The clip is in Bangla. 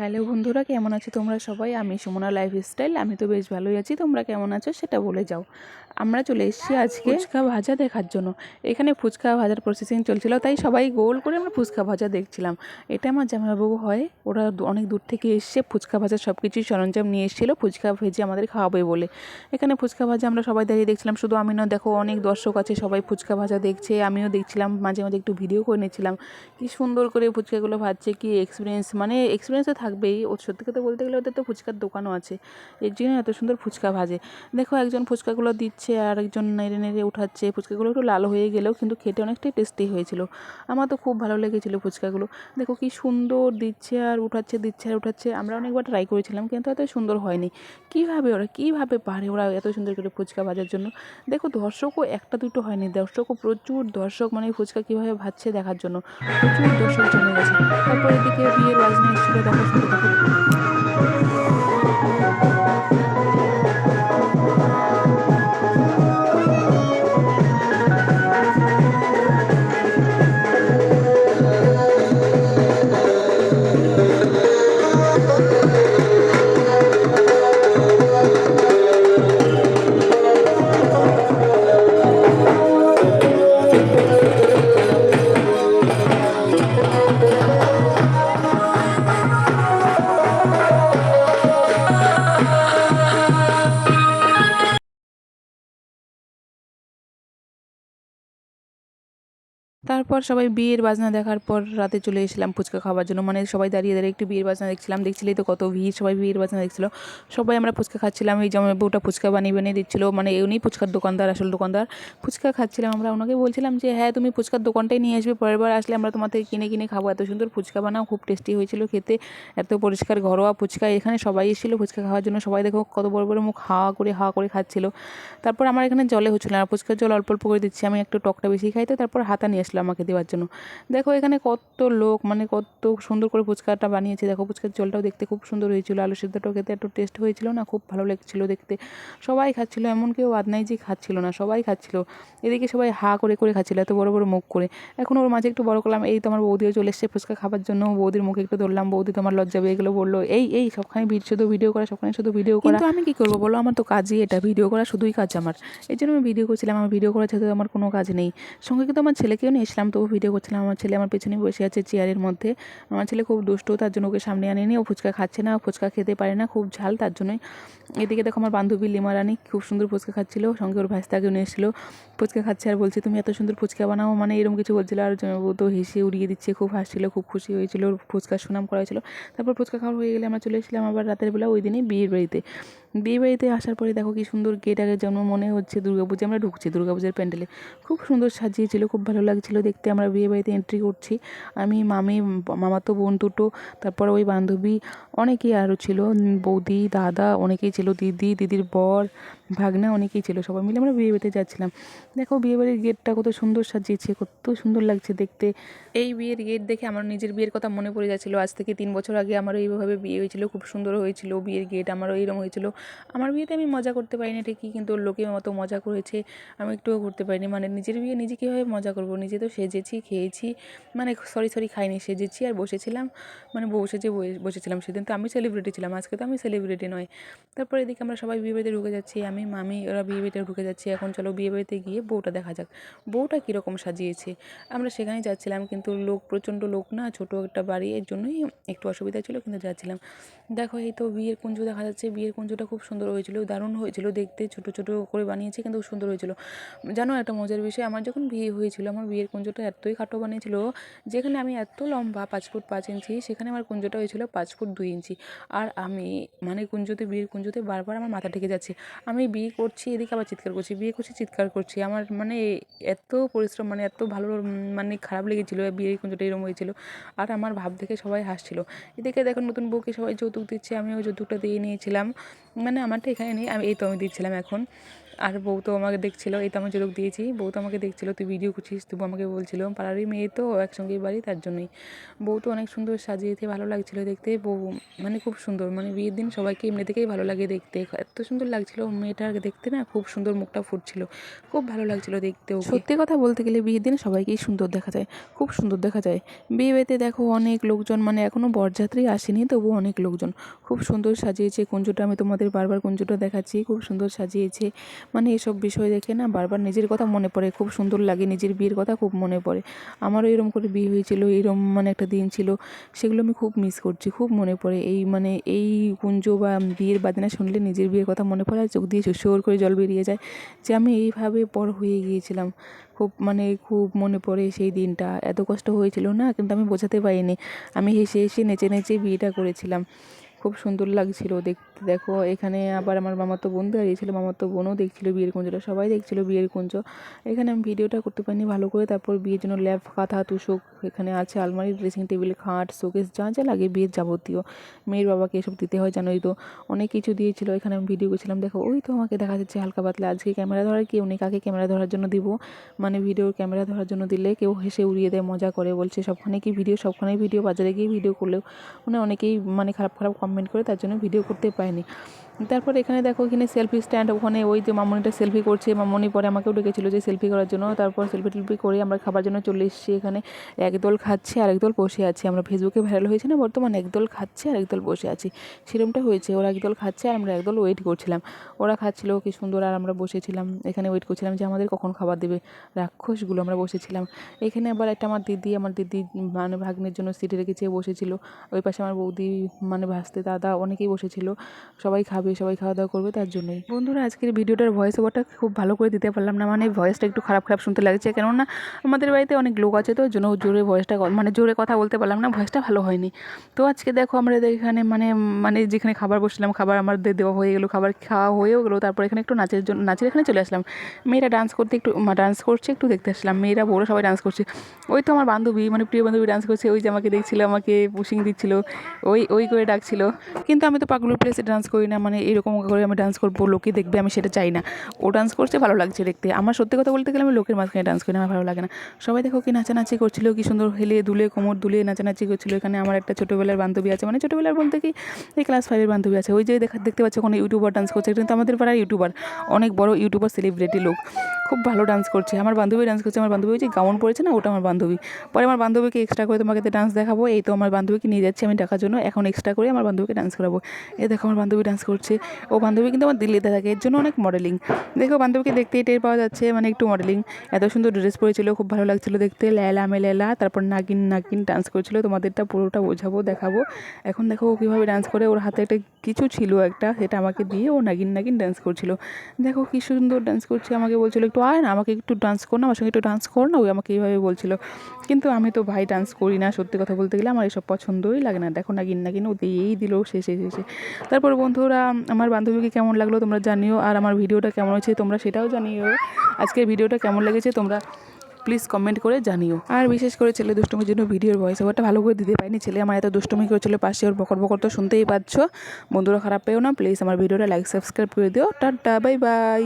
হ্যালো বন্ধুরা, কেমন আছো তোমরা সবাই? আমি সুমনা লাইফস্টাইল। আমি তো বেশ ভালোই আছি। তোমরা কেমন আছো সেটা বলে যাও। আমরা চলে এসেছি আজকে ফুচকা ভাজা দেখার জন্য। এখানে ফুচকা ভাজার প্রসেসিং চলছিল, তাই সবাই গোল করে আমরা ফুচকা ভাজা দেখছিলাম। এটা আমার জামাইবাবু হয়, ওরা অনেক দূর থেকে এসছে, ফুচকা ভাজার সব কিছুই সরঞ্জাম নিয়ে এসেছিলো ফুচকা ভেজে আমাদের খাওয়াবে বলে। এখানে ফুচকা ভাজা আমরা সবাই দাঁড়িয়ে দেখছিলাম, শুধু আমি না, দেখো অনেক দর্শক আছে, সবাই ফুচকা ভাজা দেখছে। আমিও দেখছিলাম, মাঝে মাঝে একটু ভিডিও করে নিচ্ছিলাম। কি সুন্দর করে ফুচকাগুলো ভাজছে, কি এক্সপিরিয়েন্স, মানে এক্সপিরিয়েন্স তো থাকবেই। ও সত্যি কথা বলতে গেলে ওদের তো ফুচকার দোকানও আছে, এর জন্য এত সুন্দর ফুচকা ভাজে। দেখো একজন ফুচকাগুলো দিচ্ছে আর একজন নেড়ে নেড়ে উঠাচ্ছে। ফুচকাগুলো একটু লাল হয়ে গেলেও কিন্তু খেতে অনেকটাই টেস্টি হয়েছিল। আমার তো খুব ভালো লেগেছিলো ফুচকাগুলো। দেখো কি সুন্দর দিচ্ছে আর উঠাচ্ছে, দিচ্ছে আর উঠাচ্ছে। আমরা অনেকবার ট্রাই করেছিলাম কিন্তু এত সুন্দর হয়নি। কীভাবে পারে ওরা এত সুন্দর করে ফুচকা ভাজার জন্য। দেখো দর্শকও একটা দুটো হয়নি, দর্শকও প্রচুর দর্শক, মানে ফুচকা কীভাবে ভাজছে দেখার জন্য প্রচুর দর্শক জমে গেছে। তারপর এদিকে বিয়ের বাজনা এসেছিলো, দেখো শুনতে দেখো। তারপর সবাই বিয়ের বাজনা দেখার পর রাতে চলে এসেছিলাম ফুচকা খাওয়ার জন্য। মানে সবাই দাঁড়িয়ে দাঁড়িয়ে একটু বিয়ের বাজনা দেখছিলাম। দেখছিলেই তো কত ভিড়, সবাই বিয়ের বাজনা দেখছিল। সবাই আমরা ফুচকা খাচ্ছিলাম। এই জামাইবাবুটা ফুচকা বানিয়ে বানিয়ে দিচ্ছিলো, মানে উনি ফুচকার দোকানদার, আসল দোকানদার। ফুচকা খাচ্ছিলাম আমরা, ওনাকে বলছিলাম যে হ্যাঁ তুমি ফুচকার দোকানটাই নিয়ে আসবে, পরের বার আসলে আমরা তোমার থেকে কিনে কিনে খাবো। এত সুন্দর ফুচকা বানাও, খুব টেস্টি হয়েছিল খেতে, এত পরিষ্কার ঘরোয়া ফুচকা। এখানে সবাই এসেছিলো ফুচকা খাওয়ার জন্য। সবাই দেখো কত বড় বড় মুখ হাওয়া করে খাচ্ছিল। তারপর আমার এখানে জলে হচ্ছিলো না, ফুচকার জল অল্প অল্প করে দিচ্ছি, আমি একটু টকটা বেশি খাই তো। তারপর হাতা নিয়ে আসলো আমাকে দেওয়ার জন্য। দেখো এখানে কত লোক, মানে কত সুন্দর করে ফুচকাটা বানিয়েছে। দেখো ফুচকার জলটাও দেখতে খুব সুন্দর হয়েছিল, আলু সিদ্ধটাও খেতে একটু টেস্ট হয়েছিল না, খুব ভালো লাগছিলো দেখতে। সবাই খাচ্ছিলো, এমন কেউ বাদ নাই যে খাচ্ছিল না, সবাই খাচ্ছিলো। এদিকে সবাই হা করে করে খাচ্ছিলো, এত বড় বড় মুখ করে। এখন ওর মাঝে একটু বড় করলাম, এই তো আমার বৌদিও চলে এসছে ফুচকা খাবার জন্য। বৌদির মুখে একটু ধরলাম, বৌদি তোমার লজ্জা পেয়ে গেলো, বললো এই সবখানে শুধু ভিডিও করা, সবখানে শুধু ভিডিও করা। কিন্তু আমি কী করবো বলো, আমার তো কাজই এটা, ভিডিও করা শুধুই কাজ আমার। এই জন্য আমি ভিডিও করছিলাম। আমার ভিডিও করার সাথে আমার কোনো কাজ নেই। সঙ্গে কিন্তু আমার ছেলেকেও নিয়ে এসলাম, তবু ভিডিও করছিলাম। আমার ছেলে আমার পেছনে বসে আছে চেয়ারের মধ্যে। আমার ছেলে খুব দুষ্ট, তার জন্য ওকে সামনে আনিনি। ও ফুচকা খাচ্ছে না, ফুচকা খেতে পারে না, খুব ঝাল, তার জন্যই। এদিকে দেখো আমার বান্ধবী লিমা রানী খুব সুন্দর ফুচকা খাচ্ছিল, সঙ্গে ওর ভাইস্তাকেও নিয়ে এসেছিলো। ফুচকা খাচ্ছে আর বলছে তুমি এত সুন্দর ফুচকা বানাও, মানে এরকম কিছু বলছিল। আর জামাইবাবু তো হেসে উড়িয়ে দিচ্ছে, খুব হাসছিল, খুব খুশি হয়েছিল, ওর ফুচকার সুনাম করা হয়েছিল। তারপর ফুচকা খাওয়া হয়ে গেলে আমরা চলে এসেছিলাম আবার রাতের বেলা ওই দিনই বিয়ের বাড়িতে। বিয়ে বাড়িতে আসার পরে দেখো কি সুন্দর গেট, আগে যেন মনে হচ্ছে দুর্গাপুজো আমরা ঢুকছি, দুর্গাপূজার প্যান্ডেলে। খুব সুন্দর সাজিয়েছিল, খুব ভালো লাগছিলো দেখতে। আমরা বিয়ে বাড়িতে এন্ট্রি করছি, আমি, মামি, মামাতো বোন দুটো, তারপর ওই বান্ধবী, অনেকেই আরও ছিল, বৌদি, দাদা, অনেকেই ছিল, দিদির বর, ভাগনা, অনেকেই ছিল। সবাই মিলে আমরা বিয়ে বাড়িতে যাচ্ছিলাম। দেখো বিয়ে বাড়ির গেটটা কত সুন্দর সাজিয়েছে, কত সুন্দর লাগছে দেখতে। এই বিয়ের গেট দেখে আমার নিজের বিয়ের কথা মনে পড়ে যাচ্ছিলো। আজ থেকে 3 বছর আগে আমারও এইভাবে বিয়ে হয়েছিল, খুব সুন্দর হয়েছিল বিয়ের গেট, আমারও এইরকম হয়েছিল। আমার বিয়েতে আমি মজা করতে পারিনি ঠিকই, কিন্তু লোকে মতো মজা করেছে, আমি একটুও করতে পারিনি। মানে নিজের বিয়ে নিজে কীভাবে মজা করবো, নিজে তো সেজেছি, খেয়েছি, মানে সরি খাইনি, সেজেছি আর বসেছিলাম, মানে বউ সেজে বসেছিলাম। সেদিন তো আমি সেলিব্রিটি ছিলাম, আজকে তো আমি সেলিব্রিটি নয়। তারপর এদিকে আমরা সবাই বিয়ে বাড়িতে ঢুকে যাচ্ছি, আমি, মামি, ওরা বিয়ে বাড়িতে ঢুকে যাচ্ছি। এখন চলো বিয়ে বাড়িতে গিয়ে বউটা দেখা যাক, বউটা কীরকম সাজিয়েছে। আমরা সেখানেই যাচ্ছিলাম, কিন্তু লোক, প্রচণ্ড লোক না, ছোটো একটা বাড়ি, এর জন্যই একটু অসুবিধা ছিল, কিন্তু যাচ্ছিলাম। দেখো এই তো বিয়ের কুঞ্জ দেখা যাচ্ছে, বিয়ের কুঞ্জটা খুব সুন্দর হয়েছিল, দারুণ হয়েছিল দেখতে, ছোটো ছোটো করে বানিয়েছে, কিন্তু সুন্দর হয়েছিল। জানো একটা মজার বিষয়, আমার যখন বিয়ে হয়েছিল, আমার বিয়ের কুঞ্জটা এতই খাটো বানিয়েছিল, যেখানে আমি এত লম্বা 5 ফুট 5 ইঞ্চি, সেখানে আমার কুঞ্জটা হয়েছিল 5 ফুট 2 ইঞ্চি। আর আমি, মানে বিয়ের কুঞ্জতে বারবার আমার মাথা ঠেকে যাচ্ছে। আমি বিয়ে করছি, এদিকে আবার চিৎকার করছি, বিয়ে করছি চিৎকার করছি। আমার মানে এত পরিশ্রম, মানে এত ভালো, মানে খারাপ লেগেছিলো বিয়ের কুঞ্জটা এরকম হয়েছিল। আর আমার ভাব দেখে সবাই হাসছিল। এদিকে দেখো নতুন বউকে সবাই যৌতুক দিচ্ছে, আমিও যৌতুকটা দিয়ে নিয়েছিলাম। মানে আমারটা এখানে নেই, আমি এই তো আমি দিচ্ছিলাম এখন। আর বউ তো আমাকে দেখছিল, এই তো আমি ঝলক দিয়েছি, বউ তো আমাকে দেখছিল তুই ভিডিও করছিস, তবু আমাকে বলছিল পাড়ারই মেয়ে তো একসঙ্গেই বাড়ি, তার জন্যই। বউ তো অনেক সুন্দর সাজিয়েছে, ভালো লাগছিল দেখতে। বউ মানে খুব সুন্দর, মানে বিয়ের দিন সবাইকে এমনি থেকেই ভালো লাগে দেখতে, এত সুন্দর লাগছিল মেয়েটাকে দেখতে না, খুব সুন্দর মুখটা ফুটছিল, খুব ভালো লাগছিল দেখতে ওকে। সত্যি কথা বলতে গেলে বিয়ের দিন সবাইকেই সুন্দর দেখা যায়, খুব সুন্দর দেখা যায়। বিয়ে বাড়িতে দেখো অনেক লোকজন, মানে এখনও বরযাত্রী আসেনি তবু অনেক লোকজন, খুব সুন্দর সাজিয়েছে। কুঞ্জটা আমি তোমাদের বারবার কুঞ্জটা দেখাচ্ছি, খুব সুন্দর সাজিয়েছে। মানে এসব বিষয় দেখে না বারবার নিজের কথা মনে পড়ে, খুব সুন্দর লাগে, নিজের বিয়ের কথা খুব মনে পড়ে। আমারও এরকম করে বিয়ে হয়েছিল, এরকম মানে একটা দিন ছিল, সেগুলো আমি খুব মিস করছি, খুব মনে পড়ে। এই মানে এই কুঞ্জ বা বিয়ের বাজনা শুনলে নিজের বিয়ের কথা মনে পড়ে, আর চোখ দিয়ে সুর করে জল বেরিয়ে যায় যে আমি এইভাবে পর হয়ে গিয়েছিলাম। খুব মানে খুব মনে পড়ে সেই দিনটা, এত কষ্ট হয়েছিল না, কিন্তু আমি বোঝাতে পারিনি, আমি হেসে হেসে নেচে নেচে বিয়েটা করেছিলাম। খুব সুন্দর লাগছিল দেখতে। দেখো এখানে আবার আমার মামাতো বোন দাঁড়িয়েছিল, মামাতো বোনও দেখছিল বিয়ের কুঞ্জটা, সবাই দেখছিল বিয়ের কুঞ্জ। এখানে আমি ভিডিওটা করতে পারিনি ভালো করে। তারপর বিয়ের জন্য ল্যাপ, কাঁথা, তোশক এখানে আছে, আলমারি, ড্রেসিং টেবিল, খাট, শোকেস, যা যা লাগে বিয়ের যাবতীয়, মেয়ের বাবাকে এসব দিতে হয় জানোই তো, অনেক কিছু দিয়েছিল। এখানে আমি ভিডিও করছিলাম, দেখো ওই তো আমাকে দেখা যাচ্ছে হালকা পাতলা। আজকে ক্যামেরা ধরার কেউ নেই, কাকে ক্যামেরা ধরার জন্য দিব, মানে ভিডিওর ক্যামেরা ধরার জন্য দিলে কেউ হেসে উড়িয়ে দেয়, মজা করে, বলছে সবখানে কি ভিডিও, সবখানেই ভিডিও, বাজারে গিয়ে ভিডিও করলেও মানে অনেকেই মানে খারাপ খারাপ কমেন্ট করে, তার জন্য ভিডিও করতে পারিনি। তারপর এখানে দেখো এখানে সেলফি স্ট্যান্ড, ওখানে ওই যে মামনিটা সেলফি করছে, মামনি পরে আমাকেও ডেকেছিলো যে সেলফি করার জন্য। তারপর সেলফি টেলফি করে আমরা খাবার জন্য চলে এসেছি। এখানে একদল খাচ্ছে আর একদল বসে আছে, আমরা ফেসবুকে ভাইরাল হয়েছে না বর্তমানে, একদল খাচ্ছে আর একদল বসে আছি, সেরকমটা হয়েছে। ওরা একদল খাচ্ছে আর আমরা একদল ওয়েট করছিলাম, ওরা খাচ্ছিল কি সুন্দর আর আমরা বসেছিলাম এখানে ওয়েট করছিলাম যে আমাদের কখন খাবার দেবে, রাক্ষসগুলো আমরা বসেছিলাম। এখানে আবার একটা আমার দিদি মানে ভাগ্নের জন্য সিটে রেখেছে, বসেছিল। ওই পাশে আমার বৌদি, মানে ভাসতে দাদা, অনেকেই বসেছিল, সবাই খাবে, সবাই খাওয়া দাওয়া করবে, তার জন্যই। বন্ধুরা আজকের ভিডিওটার ভয়েস ওভারটা খুব ভালো করে দিতে পারলাম না, মানে ভয়েসটা একটু খারাপ খারাপ শুনতে লাগছে, কেননা আমাদের বাড়িতে অনেক লোক আছে তো, ওই জন্য জোরে ভয়েসটা, মানে জোরে কথা বলতে পারলাম না, ভয়েসটা ভালো হয়নি। তো আজকে দেখো আমরা এখানে মানে মানে যেখানে খাবার বসলাম, খাবার আমাদের দেওয়া হয়ে গেলো, খাবার খাওয়া হয়েও গেলো। তারপর এখানে একটু নাচের এখানে চলে আসলাম, মেয়েরা ডান্স করতে, একটু ডান্স করছে, একটু দেখতে আসলাম, মেয়েরা বড়ো সবাই ডান্স করছে। ওই তো আমার বান্ধবী, মানে প্রিয় বান্ধবী ডান্স করছে, ওই যে আমাকে দেখছিল, আমাকে পুশিং দিচ্ছিল, ওই ওই করে ডাকছিল। কিন্তু আমি তো পাগলু প্লেসে ডান্স করি না, মানে এরকম করে আমি ডান্স করবো, লোকে দেখবে, আমি সেটা চাই না। ও ডান্স করছে, ভালো লাগছে দেখতে। আমার সত্যি কথা বলতে গেলে আমি লোকের মাঝখানে ডান্স করি না, আমার ভালো লাগে না। সবাই দেখো কি নাচানাচি করছিল, কি সুন্দর হেলে দুলে কোমর দুলে নাচানাচি করছিল। এখানে আমার একটা ছোটোবেলার বান্ধবী আছে, মানে ছোটোবেলার বলতে কি এই ক্লাস 5-এর বান্ধবী আছে, ওই যে দেখতে পাচ্ছ কোনো ইউটিউবার ডান্স করছে, কিন্তু আমাদের পাড়ার ইউটিউবার, অনেক বড় ইউটিউবার, সেলিব্রিটি লোক, খুব ভালো ডান্স করছে। আমার বান্ধবী ডান্স করছে, আমার বান্ধবী যে গাউন পরেছে না, ওটা আমার বান্ধবী। পরে আমার বান্ধবীকে এক্সট্রা করে তোমাকে ডান্স দেখাবো, এই তো আমার বান্ধবীকে নিয়ে যাচ্ছি আমি ডাকার জন্য, এখন এক্সট্রা করে আমার বান্ধবীকে ডান্স করাবো। এ দেখো আমার বান্ধবী ডান্স করছে, ও বান্ধবী কিন্তু আমার দিল্লিতে থাকে, এর জন্য অনেক মডেলিং। দেখো বান্ধবীকে দেখতেই টের পাওয়া যাচ্ছে, মানে একটু মডেলিং। এত সুন্দর ড্রেস পরেছিল, খুব ভালো লাগছিল দেখতে, লেলা মেলেলা। তারপর নাগিন নাগিন ডান্স করছিল, তোমাদেরটা পুরোটা বোঝাবো, দেখাবো। এখন দেখো ও কীভাবে ডান্স করে, ওর হাতে একটা কিছু ছিল একটা, সেটা আমাকে দিয়ে ও নাগিন নাগিন ডান্স করছিল। দেখো কী সুন্দর ডান্স করছে, আমাকে বলছিল একটু আয় না, আমাকে একটু ডান্স কর না, আমার সঙ্গে একটু ডান্স কর না, ওই আমাকে এইভাবে বলছিল। কিন্তু আমি তো ভাই ডান্স করি না, সত্যি কথা বলতে গেলে আমার এসব পছন্দই লাগে না। দেখো নাগিন নাগিন ও দিয়েই দিল শেষে শেষে। তারপর বন্ধুরা আমার বান্ধবীকে কেমন লাগলো তোমরা জানিও, আর আমার ভিডিওটা কেমন হয়েছে তোমরা সেটাও জানিও। আজকের ভিডিওটা কেমন লেগেছে তোমরা প্লিজ কমেন্ট করে জানিও। আর বিশেষ করে ছেলে দুষ্টুমির জন্য ভিডিওর ভয়েস ওভারটা ভালো করে দিতে পারিনি, ছেলে আমার এত দুষ্টুমি করেছিল, পাশে ওর বকর বকর তো শুনতেই পাচ্ছ। বন্ধুরা খারাপ পেও না, প্লিজ আমার ভিডিওটা লাইক সাবস্ক্রাইব করে দিও। Tata, bye bye.